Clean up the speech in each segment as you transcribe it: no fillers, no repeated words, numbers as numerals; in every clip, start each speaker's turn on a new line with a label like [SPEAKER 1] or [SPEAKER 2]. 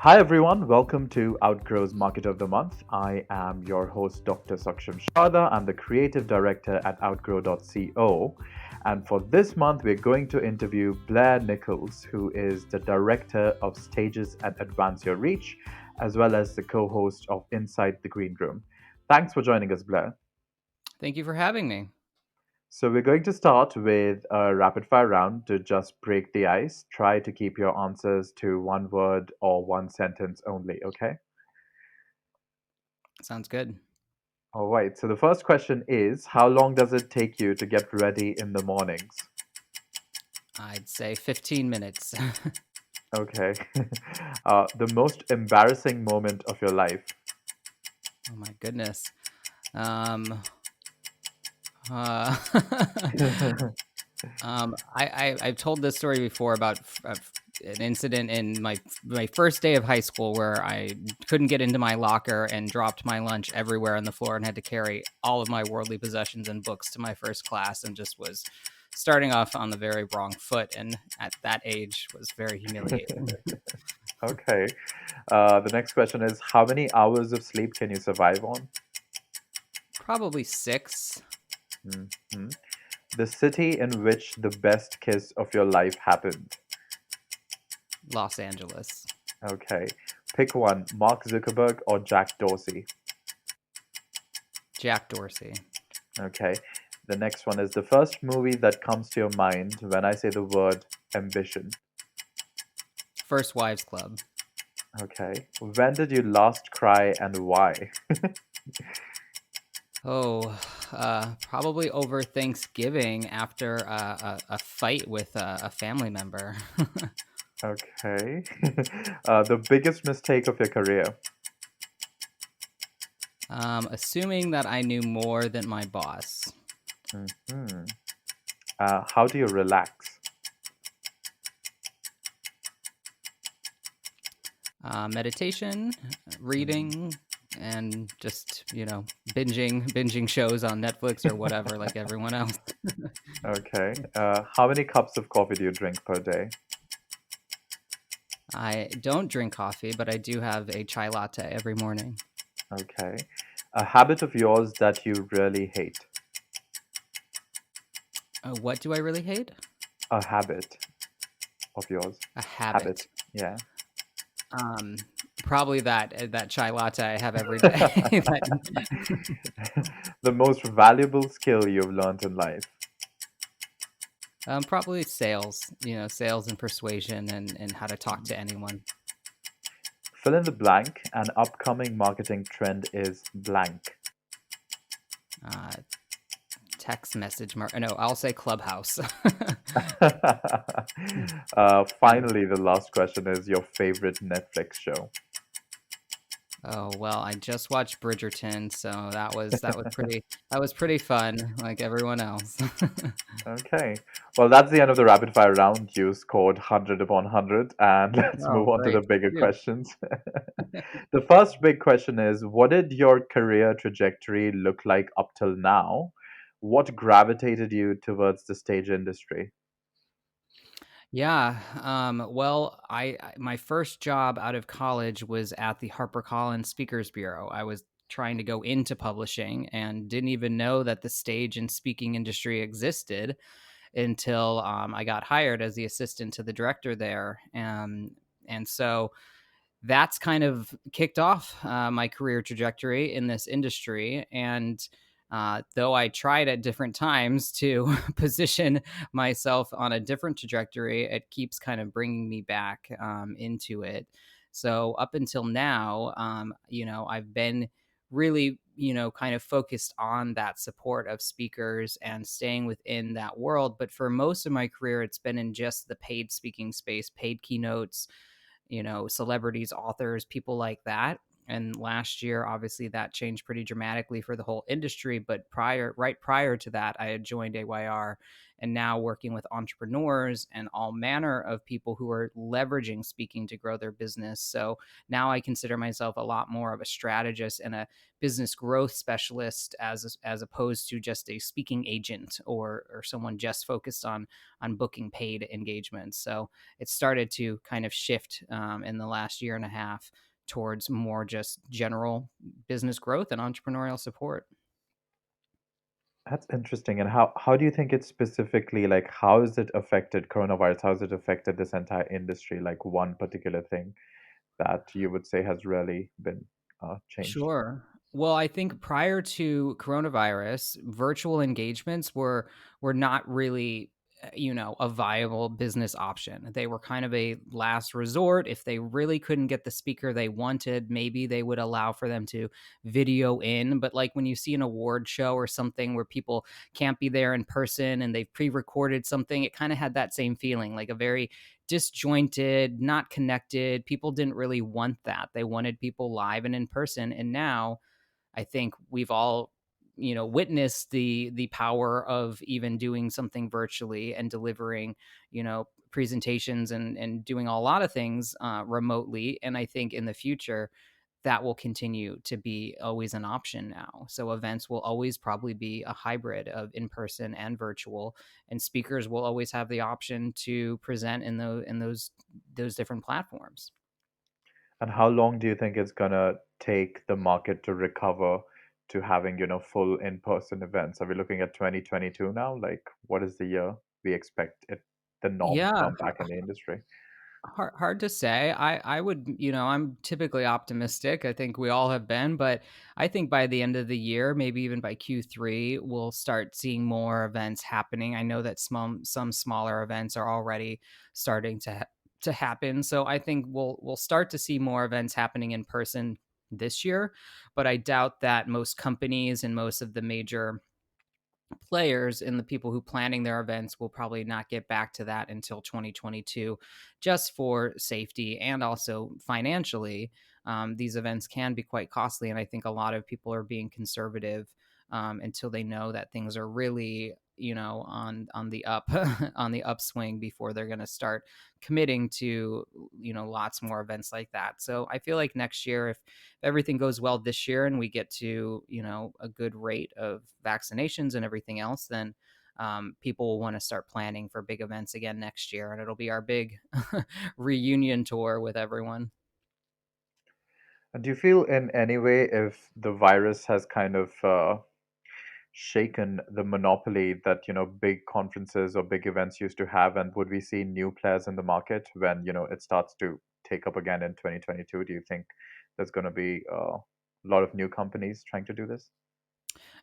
[SPEAKER 1] Hi everyone, welcome to Outgrow's Market of the Month. I am your host, Dr. Saksham Sharda. I'm the creative director at outgrow.co. And for this month, we're going to interview Blair Nichols, who is the director of stages at Advance Your Reach, as well as the co host of Inside the Green Room. Thanks for joining us, Blair.
[SPEAKER 2] Thank you for having me.
[SPEAKER 1] So, we're going to start with a rapid fire round to just break the ice. Try to keep your answers to one word or one sentence only, okay?
[SPEAKER 2] Sounds good.
[SPEAKER 1] All right. So the first question is, how long does it take you to get ready in the mornings?
[SPEAKER 2] I'd say 15 minutes.
[SPEAKER 1] Okay. The most embarrassing moment of your life.
[SPEAKER 2] Oh my goodness. Um, uh, I've told this story before about an incident in my first day of high school where I couldn't get into my locker and dropped my lunch everywhere on the floor and had to carry all of my worldly possessions and books to my first class and just was starting off on the very wrong foot, and at that age was very humiliating.
[SPEAKER 1] Okay. The next question is, how many hours of sleep can you survive on?
[SPEAKER 2] Probably 6.
[SPEAKER 1] Mhm. The city in which the best kiss of your life happened.
[SPEAKER 2] Los Angeles.
[SPEAKER 1] Okay. Pick one, Mark Zuckerberg or Jack Dorsey.
[SPEAKER 2] Jack Dorsey.
[SPEAKER 1] Okay. The next one is the first movie that comes to your mind when I say the word ambition.
[SPEAKER 2] First Wives Club.
[SPEAKER 1] Okay. When did you last cry and why?
[SPEAKER 2] Oh, probably over Thanksgiving after a fight with a family member.
[SPEAKER 1] Okay. The biggest mistake of your career.
[SPEAKER 2] Assuming that I knew more than my boss.
[SPEAKER 1] Hmm. How do you relax?
[SPEAKER 2] Meditation,
[SPEAKER 1] Hmm.
[SPEAKER 2] reading, and just, binging shows on Netflix or whatever, like everyone else.
[SPEAKER 1] Okay. How many cups of coffee do you drink per day?
[SPEAKER 2] I don't drink coffee, but I do have a chai latte every morning.
[SPEAKER 1] Okay. A habit of yours that you really hate.
[SPEAKER 2] What do I really hate?
[SPEAKER 1] A habit of yours.
[SPEAKER 2] A
[SPEAKER 1] Habit.
[SPEAKER 2] habit.
[SPEAKER 1] Yeah.
[SPEAKER 2] Um, Probably that chai latte I have every day. That
[SPEAKER 1] The most valuable skill you've learned in life.
[SPEAKER 2] Probably sales, sales and persuasion and how to talk to anyone.
[SPEAKER 1] Fill in the blank. An upcoming marketing trend is blank.
[SPEAKER 2] Uh, Text message, no, I'll say Clubhouse.
[SPEAKER 1] Finally, the last question is your favorite Netflix show.
[SPEAKER 2] Oh well, I just watched Bridgerton, so that was pretty fun, like everyone else.
[SPEAKER 1] Okay. Well, that's the end of the rapid fire round. You scored 100 upon 100, and let's
[SPEAKER 2] Oh,
[SPEAKER 1] move on to the
[SPEAKER 2] great,
[SPEAKER 1] bigger
[SPEAKER 2] thank
[SPEAKER 1] questions. The first big question is, what did your career trajectory look like up till now? What gravitated you towards the stage industry?
[SPEAKER 2] Yeah. Well, my first job out of college was at the HarperCollins Speakers Bureau. I was trying to go into publishing and didn't even know that the stage and speaking industry existed until I got hired as the assistant to the director there. And so that's kind of kicked off my career trajectory in this industry. And though I tried at different times to position myself on a different trajectory, it keeps kind of bringing me back into it. So up until now, I've been really, kind of focused on that support of speakers and staying within that world. But for most of my career, it's been in just the paid speaking space, paid keynotes, celebrities, authors, people like that. And last year, obviously, that changed pretty dramatically for the whole industry. But right prior to that, I had joined AYR and now working with entrepreneurs and all manner of people who are leveraging speaking to grow their business. So now I consider myself a lot more of a strategist and a business growth specialist as opposed to just a speaking agent or someone just focused on booking paid engagements. So it started to kind of shift in the last year and a half towards more just general business growth and entrepreneurial support.
[SPEAKER 1] That's interesting. And how do you think it's specifically like how has it affected coronavirus? How has it affected this entire industry? Like one particular thing that you would say has really been changed?
[SPEAKER 2] Sure. Well, I think prior to coronavirus, virtual engagements were not really a viable business option. They were kind of a last resort. If they really couldn't get the speaker they wanted, maybe they would allow for them to video in. But like when you see an award show or something where people can't be there in person and they've pre-recorded something, it kind of had that same feeling, like a very disjointed, not connected. People didn't really want that. They wanted people live and in person. And now I think we've all witnessed the power of even doing something virtually and delivering presentations and doing a lot of things remotely. And I think in the future that will continue to be always an option now. So events will always probably be a hybrid of in person and virtual, and speakers will always have the option to present in those different platforms.
[SPEAKER 1] And how long do you think it's gonna take the market to recover to having, full in-person events? Are we looking at 2022 now? Like, what is the year we expect the norm to
[SPEAKER 2] Yeah,
[SPEAKER 1] come back in the industry?
[SPEAKER 2] hard to say. I would, I'm typically optimistic. I think we all have been, but I think by the end of the year, maybe even by Q3, we'll start seeing more events happening. I know that some smaller events are already starting to happen. So I think we'll start to see more events happening in person this year, but I doubt that most companies and most of the major players and the people who planning their events will probably not get back to that until 2022, just for safety and also financially. These events can be quite costly, and I think a lot of people are being conservative until they know that things are really on the up on the upswing before they're going to start committing to lots more events like that. So I feel like next year, if everything goes well this year and we get to a good rate of vaccinations and everything else, then people will want to start planning for big events again next year, and it'll be our big reunion tour with everyone.
[SPEAKER 1] And do you feel in any way if the virus has kind of shaken the monopoly that, big conferences or big events used to have, and would we see new players in the market when, it starts to take up again in 2022? Do you think there's going to be a lot of new companies trying to do this?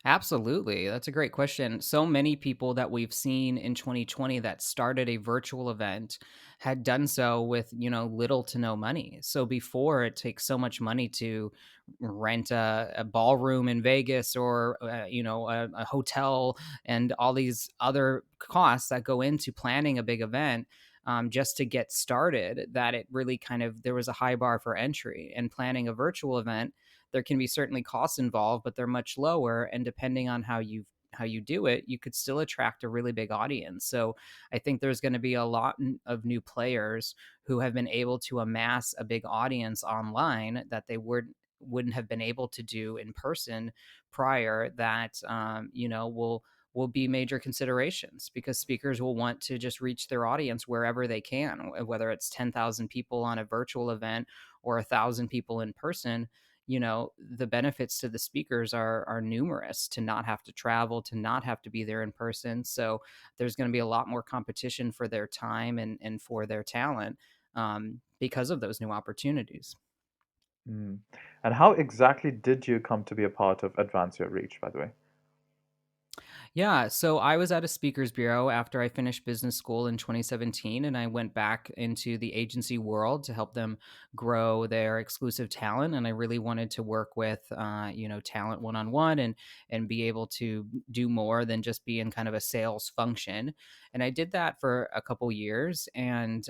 [SPEAKER 2] Absolutely. That's a great question. So many people that we've seen in 2020 that started a virtual event had done so with, little to no money. So before, it takes so much money to rent a ballroom in Vegas or, a hotel and all these other costs that go into planning a big event. Just to get started, that it really kind of there was a high bar for entry. And planning a virtual event, there can be certainly costs involved, but they're much lower. And depending on how you do it, you could still attract a really big audience. So I think there's going to be a lot of new players who have been able to amass a big audience online that they wouldn't have been able to do in person prior, that will be major considerations, because speakers will want to just reach their audience wherever they can, whether it's 10,000 people on a virtual event or 1,000 people in person. The benefits to the speakers are numerous, to not have to travel, to not have to be there in person. So there's going to be a lot more competition for their time and for their talent, because of those new opportunities.
[SPEAKER 1] Mm. And how exactly did you come to be a part of Advance Your Reach, by the way?
[SPEAKER 2] Yeah, so I was at a speakers bureau after I finished business school in 2017, and I went back into the agency world to help them grow their exclusive talent. And I really wanted to work with, talent one on one, and be able to do more than just be in kind of a sales function. And I did that for a couple years, and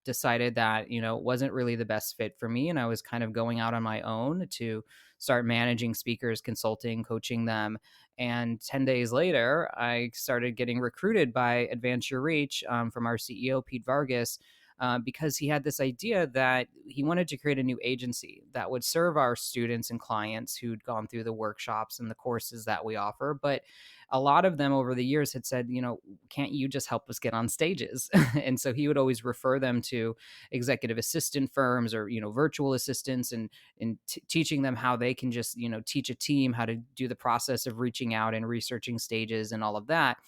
[SPEAKER 2] decided that it wasn't really the best fit for me, and I was kind of going out on my own to start managing speakers, consulting, coaching them. And 10 days later, I started getting recruited by Advance Your Reach, from our CEO, Pete Vargas, because he had this idea that he wanted to create a new agency that would serve our students and clients who'd gone through the workshops and the courses that we offer. But a lot of them over the years had said, can't you just help us get on stages? And so he would always refer them to executive assistant firms or, virtual assistants, and teaching them how they can just teach a team how to do the process of reaching out and researching stages and all of that.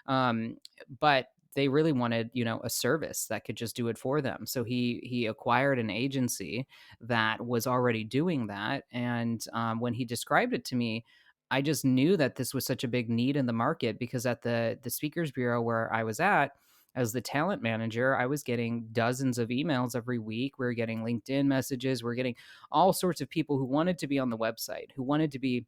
[SPEAKER 2] But they really wanted a service that could just do it for them, so he acquired an agency that was already doing that. And when he described it to me, I just knew that this was such a big need in the market, because at the speakers bureau where I was at as the talent manager, I was getting dozens of emails every week. We are getting LinkedIn messages. We're getting all sorts of people who wanted to be on the website, who wanted to be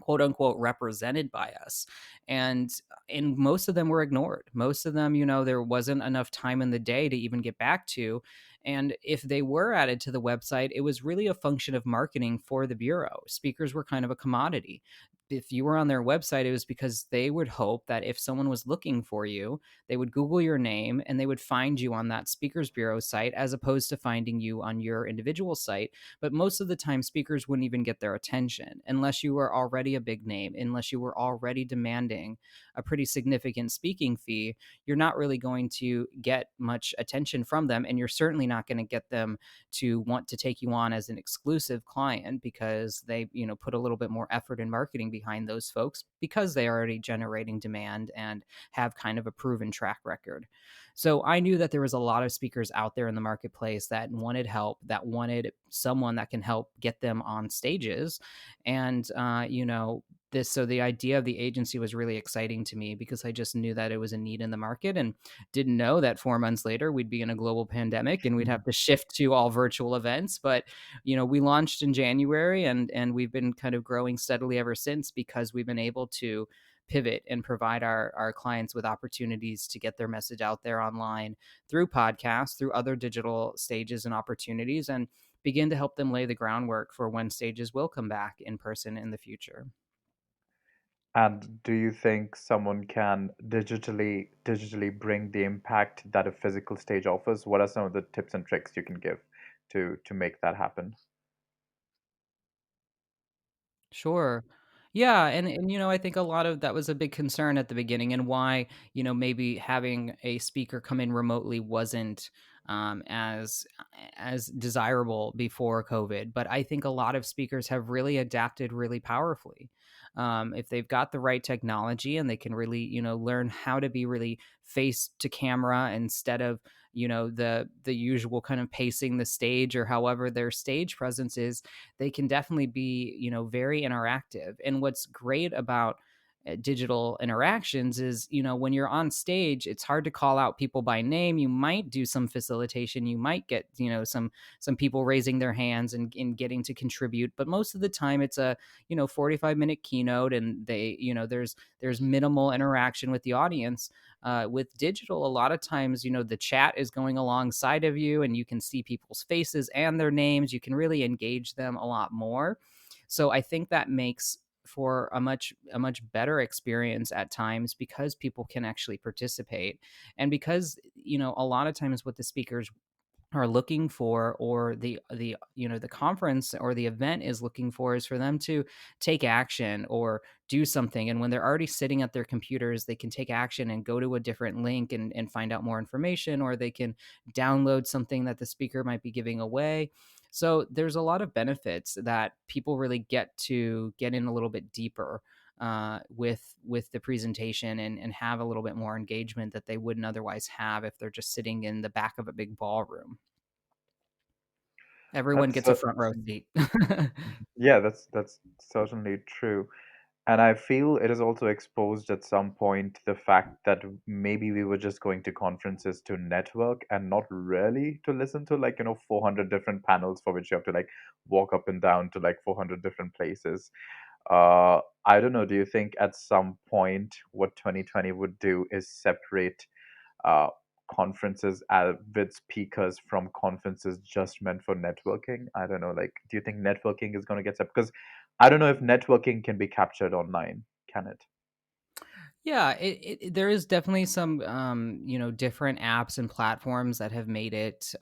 [SPEAKER 2] quote unquote represented by us. And most of them were ignored. Most of them, there wasn't enough time in the day to even get back to. And if they were added to the website, it was really a function of marketing for the bureau. Speakers were kind of a commodity. If you were on their website, it was because they would hope that if someone was looking for you, they would Google your name and they would find you on that speakers bureau site, as opposed to finding you on your individual site. But most of the time, speakers wouldn't even get their attention unless you were already a big name, unless you were already demanding a pretty significant speaking fee. You're not really going to get much attention from them, and you're certainly not going to get them to want to take you on as an exclusive client, because they put a little bit more effort in marketing behind those folks, because they are already generating demand and have kind of a proven track record. So I knew that there was a lot of speakers out there in the marketplace that wanted help, that wanted someone that can help get them on stages. And, so the idea of the agency was really exciting to me, because I just knew that it was a need in the market, and didn't know that 4 months later we'd be in a global pandemic and we'd have to shift to all virtual events. But, we launched in January, and we've been kind of growing steadily ever since, because we've been able to pivot and provide our clients with opportunities to get their message out there online through podcasts, through other digital stages and opportunities, and begin to help them lay the groundwork for when stages will come back in person in the future.
[SPEAKER 1] And do you think someone can digitally bring the impact that a physical stage offers? What are some of the tips and tricks you can give to make that happen?
[SPEAKER 2] Sure. Yeah, and I think a lot of that was a big concern at the beginning, and why, maybe having a speaker come in remotely wasn't as desirable before COVID. But I think a lot of speakers have really adapted really powerfully. If they've got the right technology and they can really, learn how to be really face to camera instead of, the usual kind of pacing the stage, or however their stage presence is, they can definitely be, very interactive. And what's great about digital interactions is, when you're on stage, it's hard to call out people by name. You might do some facilitation, you might get, some people raising their hands and getting to contribute, but most of the time it's a 45-minute keynote, and there's minimal interaction with the audience. With digital, a lot of times, the chat is going alongside of you, and you can see people's faces and their names. You can really engage them a lot more. So I think that makes for a much better experience at times, because people can actually participate. And because, a lot of times what the speakers are looking for, or the conference or the event is looking for, is for them to take action or do something. And when they're already sitting at their computers, they can take action and go to a different link and find out more information, or they can download something that the speaker might be giving away. So there's a lot of benefits that people really get in a little bit deeper with the presentation, and have a little bit more engagement that they wouldn't otherwise have if they're just sitting in the back of a big ballroom. Everyone
[SPEAKER 1] That's
[SPEAKER 2] gets a
[SPEAKER 1] so,
[SPEAKER 2] front row seat.
[SPEAKER 1] yeah, that's certainly true. And I feel it is also exposed at some point the fact that maybe we were just going to conferences to network and not really to listen to, like, 400 different panels for which you have to like walk up and down to like 400 different places. I don't know. Do you think at some point what 2020 would do is separate uh, conferences with speakers from conferences just meant for networking? I don't know. Like, do you think networking is going to get separated? Because I don't know if networking can be captured online. Can it?
[SPEAKER 2] Yeah, there is definitely some, different apps and platforms that have made it,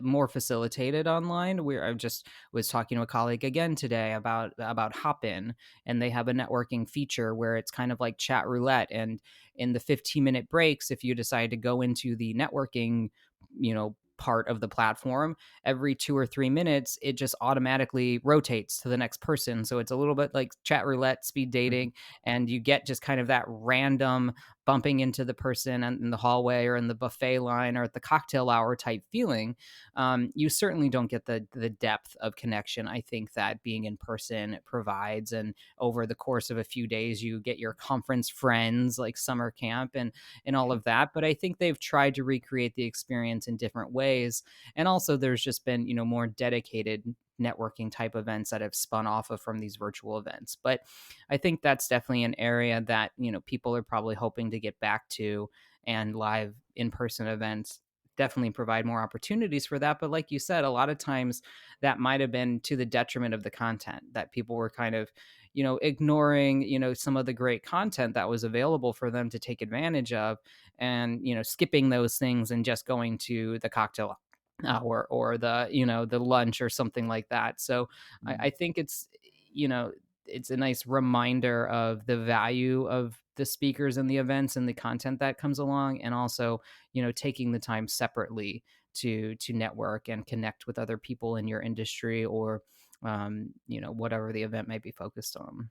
[SPEAKER 2] more facilitated online. Where I just was talking to a colleague again today about Hopin, and they have a networking feature where it's kind of like chat roulette. And in the 15-minute breaks, if you decide to go into the networking, part of the platform, every 2 or 3 minutes, it just automatically rotates to the next person. So it's a little bit like chat roulette, speed dating, and you get just kind of that random bumping into the person in the hallway or in the buffet line or at the cocktail hour type feeling. You certainly don't get the depth of connection I think that being in person provides. And over the course of a few days, you get your conference friends like summer camp and all of that. But I think they've tried to recreate the experience in different ways. And also, there's just been more dedicated networking type events that have spun off of from these virtual events. But I think that's definitely an area that, people are probably hoping to get back to, and live in-person events definitely provide more opportunities for that. But like you said, a lot of times that might have been to the detriment of the content, that people were kind of, ignoring, some of the great content that was available for them to take advantage of, and, skipping those things and just going to the cocktail hour or the lunch or something like that. So I think you know it's a nice reminder of the value of the speakers and the events and the content that comes along, and also taking the time separately to network and connect with other people in your industry, or whatever the event might be focused on.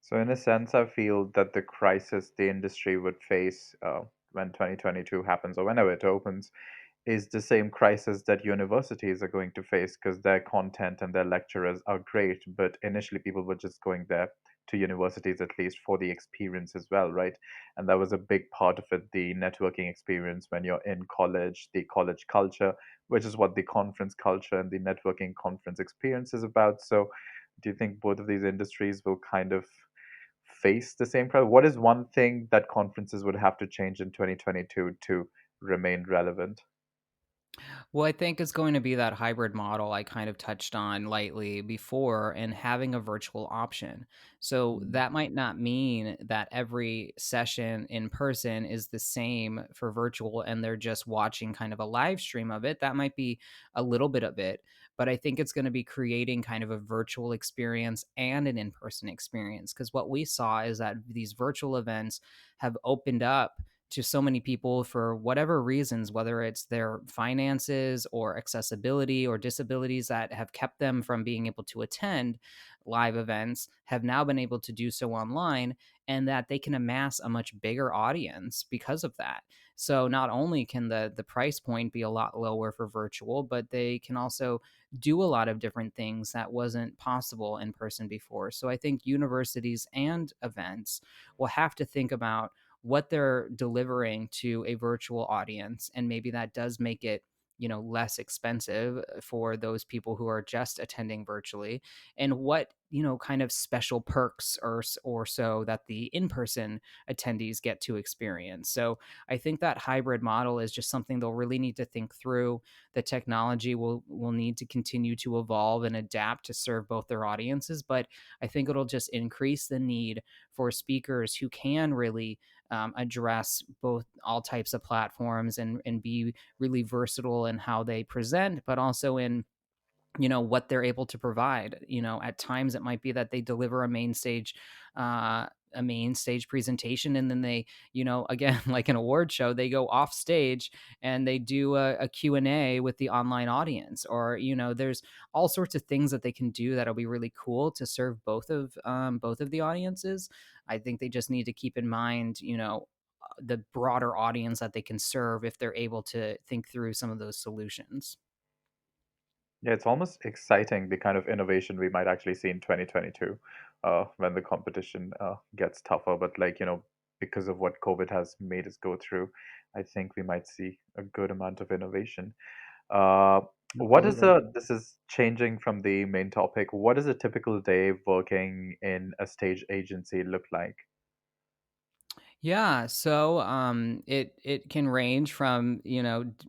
[SPEAKER 1] So, in a sense, I feel that the crisis the industry would face when 2022 happens or whenever it opens is the same crisis that universities are going to face because their content and their lecturers are great. But initially, people were just going there to universities at least for the experience as well, right? And that was a big part of it, the networking experience when you're in college, the college culture, which is what the conference culture and the networking conference experience is about. So, do you think both of these industries will kind of face the same problem? What is one thing that conferences would have to change in 2022 to remain relevant?
[SPEAKER 2] Well, I think it's going to be that hybrid model I kind of touched on lightly before, and having a virtual option. So
[SPEAKER 1] Mm,
[SPEAKER 2] that might not mean that every session in person is the same for virtual and they're just watching kind of a live stream of it. That might be a little bit of it, but I think it's going to be creating kind of a virtual experience and an in person experience. Because what we saw is that these virtual events have opened up to so many people for whatever reasons, whether it's their finances or accessibility or disabilities that have kept them from being able to attend live events, have now been able to do so online, and that they can amass a much bigger audience because of that. So not only can the price point be a lot lower for virtual, but they can also do a lot of different things that wasn't possible in person before. So I think universities and events will have to think about what they're delivering to a virtual audience, and maybe that does make it less expensive for those people who are just attending virtually, and what kind of special perks or so that the in-person attendees get to experience. So I think that hybrid model is just something they'll really need to think through. The technology will need to continue to evolve and adapt to serve both their audiences, but I think it'll just increase the need for speakers who can really address both all types of platforms, and be really versatile in how they present, but also in what they're able to provide. At times it might be that they deliver uh a main stage presentation, and then they again like an award show, they go off stage and they do a Q&A with the online audience, or there's all sorts of things that they can do that'll be really cool to serve both of the audiences. I think they just need to keep in mind the broader audience that they can serve if they're able to think through some of those solutions.
[SPEAKER 1] Yeah, it's almost exciting the kind of innovation we might actually see in 2022 when the competition gets tougher. But, because of what COVID has made us go through, I think we might see a good amount of innovation. Uh, what is
[SPEAKER 2] Absolutely.
[SPEAKER 1] this is changing from the main topic. What does a typical day working in a stage agency look like?
[SPEAKER 2] Yeah, so it can range from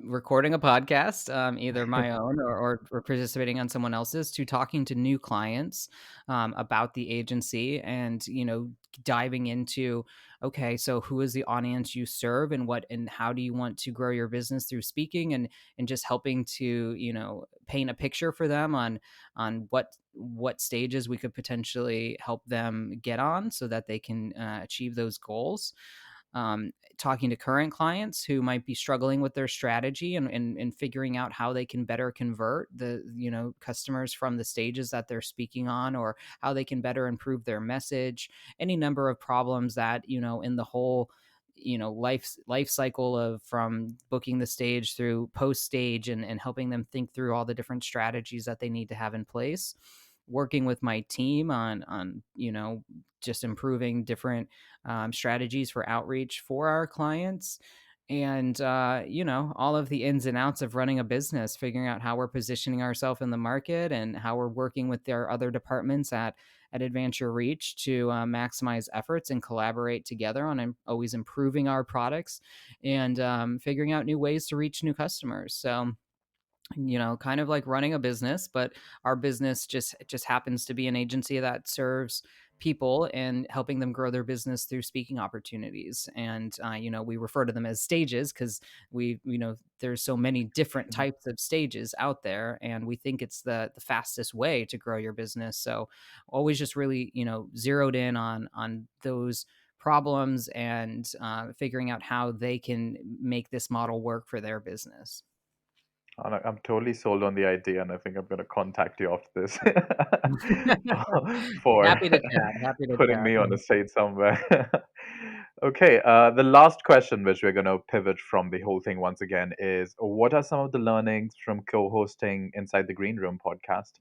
[SPEAKER 2] recording a podcast, either my own or participating on someone else's, to talking to new clients about the agency, and diving into, okay, so who is the audience you serve, and what and how do you want to grow your business through speaking, and just helping to paint a picture for them on what stages we could potentially help them get on so that they can achieve those goals. Talking to current clients who might be struggling with their strategy, and figuring out how they can better convert the customers from the stages that they're speaking on, or how they can better improve their message. Any number of problems that in the whole life cycle of from booking the stage through post stage, and helping them think through all the different strategies that they need to have in place, working with my team on just improving different strategies for outreach for our clients, and all of the ins and outs of running a business, figuring out how we're positioning ourselves in the market, and how we're working with their other departments at Adventure Reach to maximize efforts and collaborate together on always improving our products, and figuring out new ways to reach new customers. So kind of like running a business, but our business just happens to be an agency that serves people and helping them grow their business through speaking opportunities. And we refer to them as stages because there's so many different
[SPEAKER 1] Mhm.
[SPEAKER 2] types of stages out there, and we think it's the fastest way to grow your business. So always just really zeroed in on those problems, and figuring out how they can make this model work for their business.
[SPEAKER 1] And I'm totally sold on the idea, and I think I'm going to contact you after this for
[SPEAKER 2] Happy to chat, happy to
[SPEAKER 1] putting
[SPEAKER 2] chat.
[SPEAKER 1] me on a stage somewhere. Okay, the last question, which we're going to pivot from the whole thing once again, is what are some of the learnings from co-hosting inside the Green Room podcast?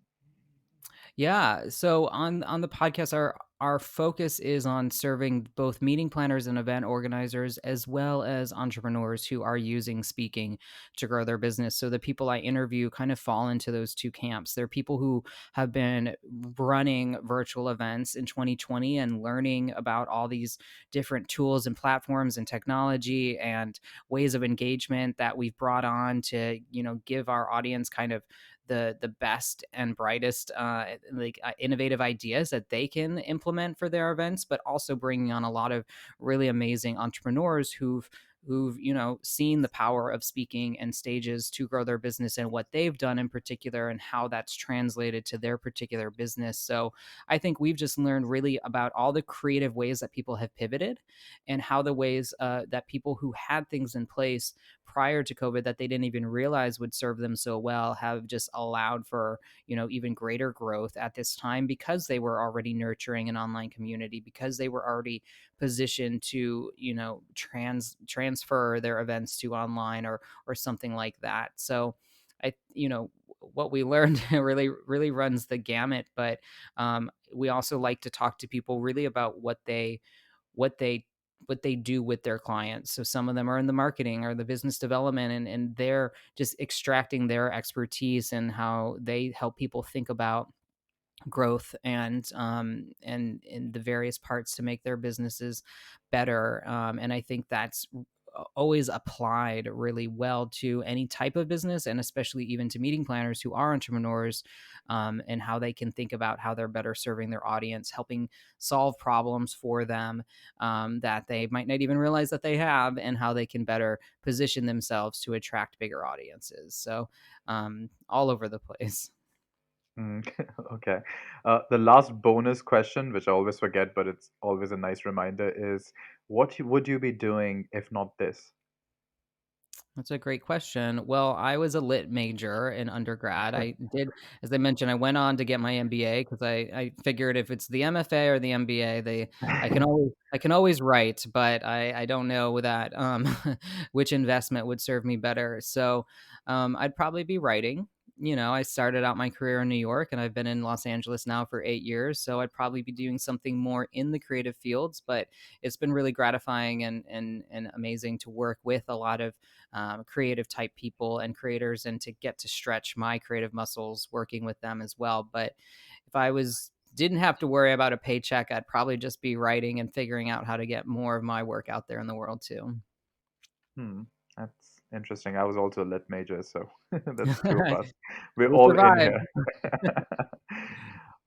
[SPEAKER 2] Yeah. So on the podcast, our focus is on serving both meeting planners and event organizers, as well as entrepreneurs who are using speaking to grow their business. So the people I interview kind of fall into those two camps. They're people who have been running virtual events in 2020 and learning about all these different tools and platforms and technology and ways of engagement that we've brought on to give our audience kind of the best and brightest innovative ideas that they can implement for their events, but also bringing on a lot of really amazing entrepreneurs who've seen the power of speaking and stages to grow their business, and what they've done in particular, and how that's translated to their particular business. So I think we've just learned really about all the creative ways that people have pivoted, and how the ways that people who had things in place prior to COVID that they didn't even realize would serve them so well have just allowed for even greater growth at this time, because they were already nurturing an online community, because they were already positioned to transfer their events to online, or something like that. So I what we learned really runs the gamut, but we also like to talk to people really about what they what they do with their clients. So some of them are in the marketing or the business development, and they're just extracting their expertise and how they help people think about growth, and in the various parts to make their businesses better. And I think that's always applied really well to any type of business, and especially even to meeting planners who are entrepreneurs, and how they can think about how they're better serving their audience, helping solve problems for them, that they might not even realize that they have, and how they can better position themselves to attract bigger audiences. So all over the place.
[SPEAKER 1] Mm, okay. The last bonus question, which I always forget, but it's always a nice reminder, is would you be doing if not this?
[SPEAKER 2] That's a great question. Well, I was a lit major in undergrad. I did, as I mentioned, I went on to get my MBA because I figured if it's the MFA or the MBA, I can always write, but I don't know that which investment would serve me better. So I'd probably be writing. I started out my career in New York and I've been in Los Angeles now for 8 years. So I'd probably be doing something more in the creative fields, but it's been really gratifying and amazing to work with a lot of creative type people and creators and to get to stretch my creative muscles working with them as well. But if I didn't have to worry about a paycheck, I'd probably just be writing and figuring out how to get more of my work out there in the world too.
[SPEAKER 1] Hmm, that's interesting. I was also a lit major, so that's two of us. We're
[SPEAKER 2] We
[SPEAKER 1] all in
[SPEAKER 2] survived.
[SPEAKER 1] here.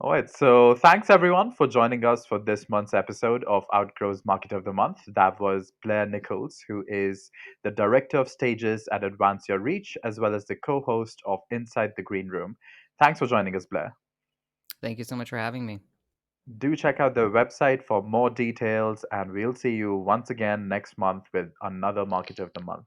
[SPEAKER 1] All right, so thanks everyone for joining us for this month's episode of Outgrow's Market of the Month. That was Blair Nichols, who is the Director of Stages at Advance Your Reach, as well as the co host of Inside the Green Room. Thanks for joining us, Blair.
[SPEAKER 2] Thank you so much for having me.
[SPEAKER 1] Do check out the website for more details, and we'll see you once again next month with another Market of the Month.